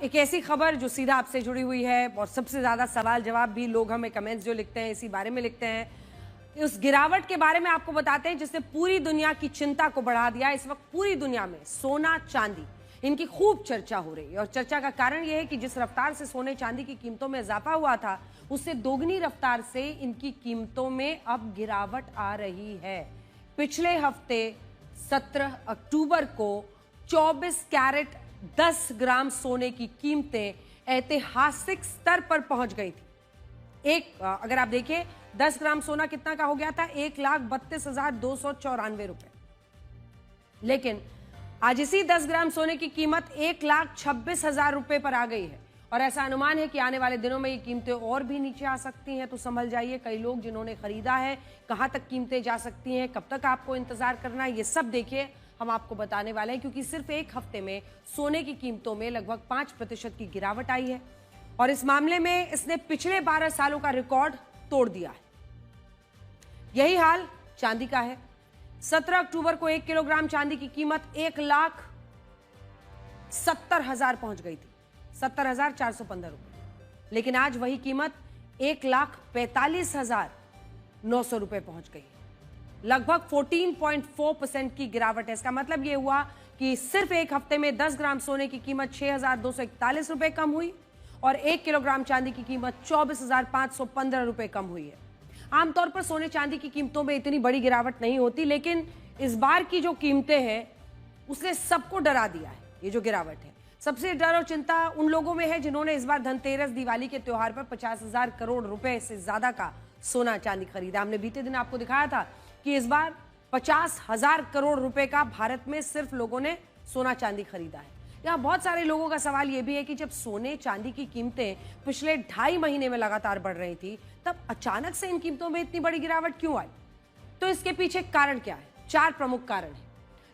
एक ऐसी खबर जो सीधा आपसे जुड़ी हुई है और सबसे ज्यादा सवाल जवाब भी लोग हमें कमेंट्स जो लिखते हैं इसी बारे में लिखते हैं। उस गिरावट के बारे में आपको बताते हैं जिसने पूरी दुनिया की चिंता को बढ़ा दिया। इस वक्त पूरी दुनिया में सोना चांदी इनकी खूब चर्चा हो रही है और चर्चा का कारण यह है कि जिस रफ्तार से सोने चांदी की कीमतों में इजाफा हुआ था उससे दोगुनी रफ्तार से इनकी कीमतों में अब गिरावट आ रही है। पिछले हफ्ते 17 अक्टूबर को 24 कैरेट 10 ग्राम सोने की कीमतें ऐतिहासिक स्तर पर पहुंच गई थी। अगर आप देखें 10 ग्राम सोना कितना का हो गया था, 1,32,294 रुपए। लेकिन आज इसी 10 ग्राम सोने की कीमत 1,26,000 रुपए पर आ गई है और ऐसा अनुमान है कि आने वाले दिनों में ये कीमतें और भी नीचे आ सकती हैं। तो संभल जाइए, कई लोग जिन्होंने खरीदा है, कहां तक कीमतें जा सकती हैं, कब तक आपको इंतजार करना है, ये सब देखिए हम आपको बताने वाले हैं। क्योंकि सिर्फ एक हफ्ते में सोने की कीमतों में लगभग 5% की गिरावट आई है और इस मामले में इसने पिछले 12 सालों का रिकॉर्ड तोड़ दिया है। यही हाल चांदी का है। 17 अक्टूबर को 1 किलोग्राम चांदी की कीमत 1,70,000 पहुंच गई थी, 70,415 रुपए। लेकिन आज वही कीमत 1,45,900 रुपए पहुंच गई है। लगभग 14.4% की गिरावट है। इसका मतलब यह हुआ कि सिर्फ एक हफ्ते में 10 ग्राम सोने की कीमत 6,241 रुपए कम हुई और 1 किलोग्राम चांदी की कीमत 24,515 रुपए कम हुई है। आमतौर पर सोने चांदी की कीमतों में इतनी बड़ी गिरावट नहीं होती, लेकिन इस बार की जो कीमतें हैं उसने सबको डरा दिया है। ये जो गिरावट है, सबसे डर और चिंता उन लोगों में है जिन्होंने इस बार धनतेरस दिवाली के त्योहार पर 50,000 करोड़ रुपए से ज्यादा का सोना चांदी खरीदा। हमने बीते दिन आपको दिखाया था कि इस बार 50,000 करोड़ रुपए का भारत में सिर्फ लोगों ने सोना चांदी खरीदा है। यहाँ बहुत सारे लोगों का सवाल यह भी है कि जब सोने चांदी की कीमतें पिछले 2.5 महीने में लगातार बढ़ रही थी, तब अचानक से इन कीमतों में इतनी बड़ी गिरावट क्यों आई? तो इसके पीछे कारण क्या है? 4 प्रमुख कारण हैं,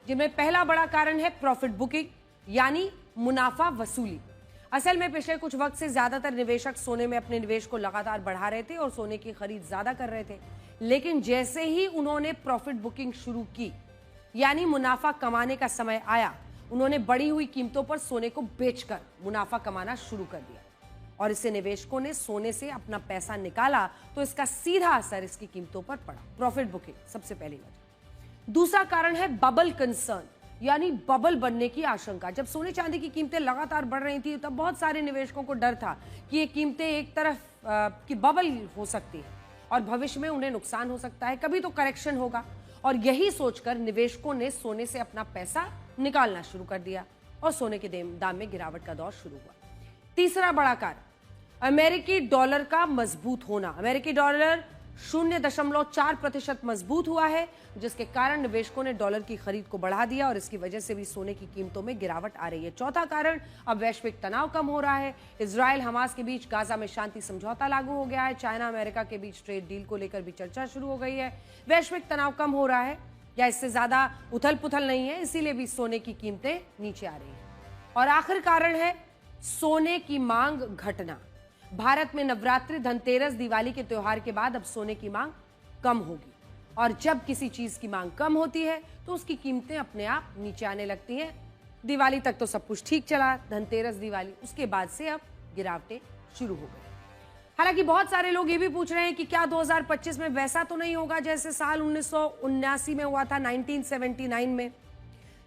जिनमें पहला बड़ा कारण है प्रॉफिट बुकिंग, यानी मुनाफा वसूली। असल में पिछले कुछ वक्त से ज्यादातर निवेशक सोने में अपने निवेश को लगातार बढ़ा रहे थे और सोने की खरीद ज्यादा कर रहे थे। लेकिन जैसे ही उन्होंने प्रॉफिट बुकिंग शुरू की, यानी मुनाफा कमाने का समय आया, उन्होंने बढ़ी हुई कीमतों पर सोने को बेचकर मुनाफा कमाना शुरू कर दिया और इससे निवेशकों ने सोने से अपना पैसा निकाला, तो इसका सीधा असर इसकी कीमतों पर पड़ा। प्रॉफिट बुकिंग सबसे पहली वजह। दूसरा कारण है बबल कंसर्न, यानी बबल बनने की आशंका। जब सोने चांदी की कीमतें लगातार बढ़ रही थी, तब बहुत सारे निवेशकों को डर था कि ये कीमतें एक तरफ की बबल हो सकती है और भविष्य में उन्हें नुकसान हो सकता है, कभी तो करेक्शन होगा। और यही सोचकर निवेशकों ने सोने से अपना पैसा निकालना शुरू कर दिया और सोने के दाम में गिरावट का दौर शुरू हुआ। तीसरा बड़ा कारण अमेरिकी डॉलर का मजबूत होना। अमेरिकी डॉलर 0.4% मजबूत हुआ है, जिसके कारण निवेशकों ने डॉलर की खरीद को बढ़ा दिया और इसकी वजह से भी सोने की कीमतों में गिरावट आ रही है। चौथा कारण, अब वैश्विक तनाव कम हो रहा है। इजराइल हमास के बीच गाजा में शांति समझौता लागू हो गया है। चाइना अमेरिका के बीच ट्रेड डील को लेकर भी चर्चा शुरू हो गई है। वैश्विक तनाव कम हो रहा है या इससे ज्यादा उथल पुथल नहीं है, इसीलिए भी सोने की कीमतें नीचे आ रही है। और आखिर कारण है सोने की मांग घटना। भारत में नवरात्रि, धनतेरस, दिवाली के त्योहार के बाद अब सोने की मांग कम होगी और जब किसी चीज की मांग कम होती है तो उसकी कीमतें अपने आप नीचे आने लगती हैं। दिवाली तक तो सब कुछ ठीक चला, धनतेरस, दिवाली, उसके बाद से अब गिरावटें शुरू हो गई। हालांकि बहुत सारे लोग ये भी पूछ रहे हैं कि क्या 2025 में वैसा तो नहीं होगा जैसे साल 1979 में हुआ था, 1979 में।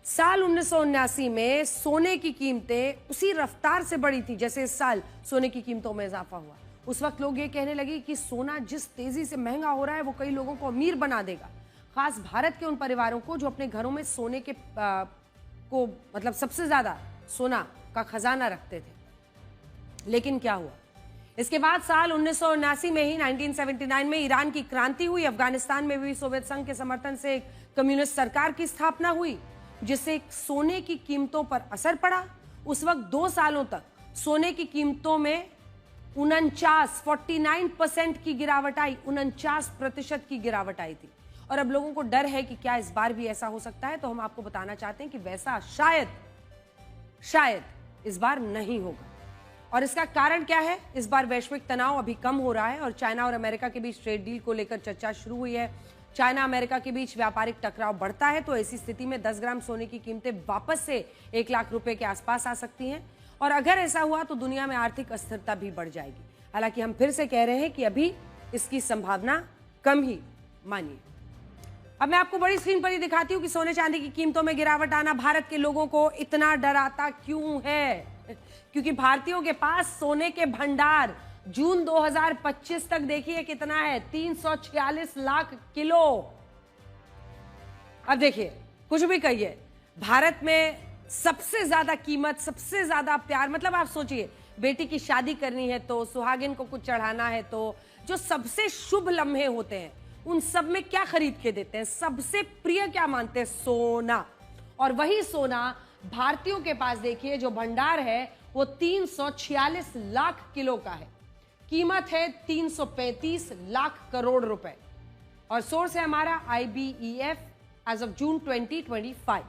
साल 1979 में सोने की कीमतें उसी रफ्तार से बढ़ी थी जैसे इस साल सोने की कीमतों में इजाफा हुआ। उस वक्त लोग ये कहने लगे कि सोना जिस तेजी से महंगा हो रहा है वो कई लोगों को अमीर बना देगा, खास भारत के उन परिवारों को जो अपने घरों में सोने के को मतलब सबसे ज्यादा सोना का खजाना रखते थे। लेकिन क्या हुआ? इसके बाद साल 1979 में ही 1979 में ईरान की क्रांति हुई। अफगानिस्तान में भी सोवियत संघ के समर्थन से एक कम्युनिस्ट सरकार की स्थापना हुई, जिससे सोने की कीमतों पर असर पड़ा। उस वक्त 2 सालों तक सोने की कीमतों में 49% की गिरावट आई, 49% की गिरावट आई थी। और अब लोगों को डर है कि क्या इस बार भी ऐसा हो सकता है। तो हम आपको बताना चाहते हैं कि वैसा शायद इस बार नहीं होगा। और इसका कारण क्या है? इस बार वैश्विक तनाव अभी कम हो रहा है और चाइना और अमेरिका के बीच ट्रेड डील को लेकर चर्चा शुरू हुई है। चाइना अमेरिका के बीच व्यापारिक टकराव बढ़ता है तो ऐसी स्थिति में 10 ग्राम सोने की कीमतें वापस से 1 लाख रुपए के आसपास आ सकती हैं और अगर ऐसा हुआ तो दुनिया में आर्थिक अस्थिरता भी बढ़ जाएगी। हालांकि हम फिर से कह रहे हैं कि अभी इसकी संभावना कम ही मानिए। अब मैं आपको बड़ी स्क्रीन पर ही दिखाती हूं कि सोने चांदी की कीमतों में गिरावट आना भारत के लोगों को इतना डराता क्यों है। क्योंकि भारतीयों के पास सोने के भंडार जून 2025 तक देखिए कितना है, 346 लाख किलो। अब देखिए, कुछ भी कहिए, भारत में सबसे ज्यादा कीमत, सबसे ज्यादा प्यार, मतलब आप सोचिए, बेटी की शादी करनी है तो, सुहागिन को कुछ चढ़ाना है तो, जो सबसे शुभ लम्हे होते हैं उन सब में क्या खरीद के देते हैं, सबसे प्रिय क्या मानते हैं? सोना। और वही सोना भारतीयों के पास देखिए जो भंडार है वो 346 लाख किलो का है। कीमत है 335 लाख करोड़ रुपए और सोर्स है हमारा IBEF एज ऑफ जून 2025।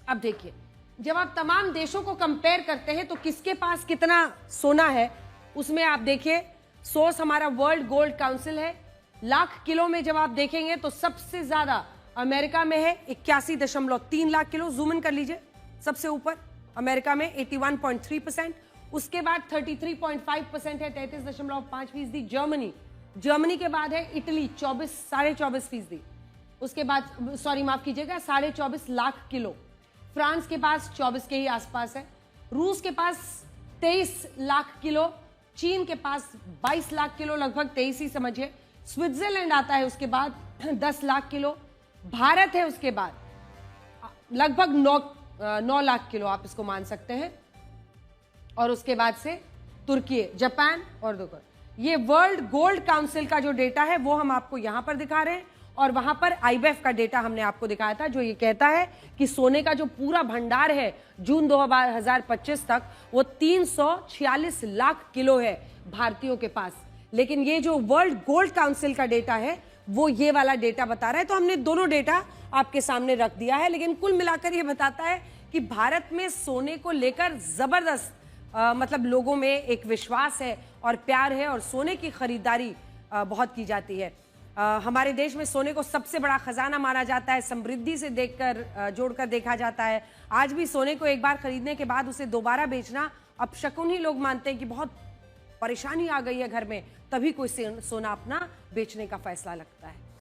अब देखिए, जब आप तमाम देशों को कंपेयर करते हैं तो किसके पास कितना सोना है, उसमें आप देखिए सोर्स हमारा वर्ल्ड गोल्ड काउंसिल है। लाख किलो में जब आप देखेंगे तो सबसे ज्यादा अमेरिका में है 81.3 लाख किलो। जूम इन कर लीजिए, सबसे ऊपर अमेरिका में 81.3%, उसके बाद 33.5% है, 33.5%। जर्मनी के बाद है इटली 24.5%, उसके बाद सॉरी माफ कीजिएगा 24.5 लाख किलो। फ्रांस के पास 24 के ही आसपास है, रूस के पास 23 लाख किलो, चीन के पास 22 लाख किलो, लगभग 23 ही समझिए। स्विट्जरलैंड आता है उसके बाद 10 लाख किलो, भारत है उसके बाद लगभग 9 लाख किलो आप इसको मान सकते हैं, और उसके बाद से तुर्की, जापान और दुबई। ये वर्ल्ड गोल्ड काउंसिल का जो डेटा है वो हम आपको यहां पर दिखा रहे हैं, और वहां पर IBEF का डेटा हमने आपको दिखाया था जो ये कहता है कि सोने का जो पूरा भंडार है जून 2025 तक वो 346 लाख किलो है भारतीयों के पास। लेकिन ये जो वर्ल्ड गोल्ड काउंसिल का डेटा है वो ये वाला डेटा बता रहा है। तो हमने दोनों डेटा आपके सामने रख दिया है, लेकिन कुल मिलाकर ये बताता है कि भारत में सोने को लेकर जबरदस्त मतलब लोगों में एक विश्वास है और प्यार है, और सोने की खरीदारी बहुत की जाती है। हमारे देश में सोने को सबसे बड़ा खजाना माना जाता है, समृद्धि से देखकर जोड़कर देखा जाता है। आज भी सोने को एक बार खरीदने के बाद उसे दोबारा बेचना अपशकुन ही लोग मानते हैं कि बहुत परेशानी आ गई है घर में, तभी कोई सोना अपना बेचने का फैसला लगता है।